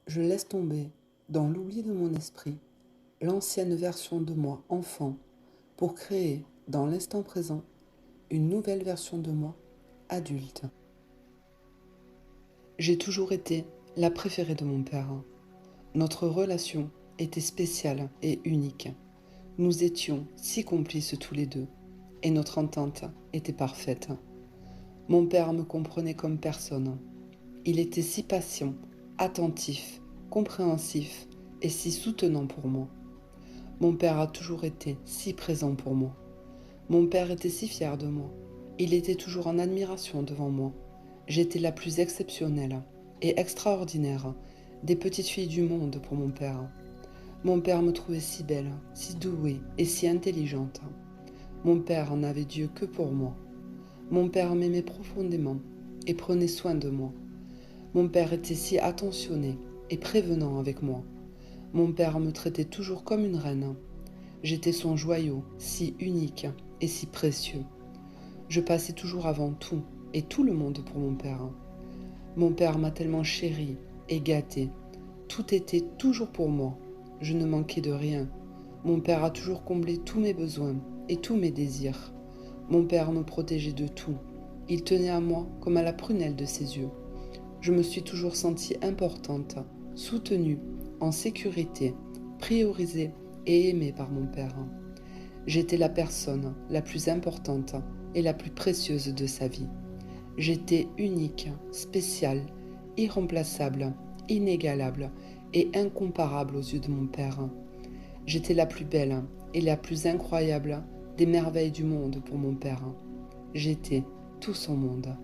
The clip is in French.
Je laisse tomber, dans l'oubli de mon esprit, l'ancienne version de moi enfant pour créer, dans l'instant présent, une nouvelle version de moi adulte. J'ai toujours été la préférée de mon père. Notre relation était spéciale et unique. Nous étions si complices tous les deux, et notre entente était parfaite. Mon père me comprenait comme personne. Il était si patient, attentif, compréhensif et si soutenant pour moi. Mon père a toujours été si présent pour moi. Mon père était si fier de moi. Il était toujours en admiration devant moi. J'étais la plus exceptionnelle et extraordinaire des petites filles du monde pour mon père. Mon père me trouvait si belle, si douée et si intelligente. Mon père n'avait Dieu que pour moi. Mon père m'aimait profondément et prenait soin de moi. Mon père était si attentionné et prévenant avec moi. Mon père me traitait toujours comme une reine. J'étais son joyau, si unique et si précieux. Je passais toujours avant tout et tout le monde pour mon père. Mon père m'a tellement chérie et gâtée. Tout était toujours pour moi. Je ne manquais de rien. Mon père a toujours comblé tous mes besoins et tous mes désirs. Mon père me protégeait de tout. Il tenait à moi comme à la prunelle de ses yeux. Je me suis toujours sentie importante, soutenue, en sécurité, priorisée et aimée par mon père. J'étais la personne la plus importante et la plus précieuse de sa vie. J'étais unique, spéciale, irremplaçable, inégalable et incomparable aux yeux de mon père. J'étais la plus belle et la plus incroyable des merveilles du monde pour mon père. J'étais tout son monde.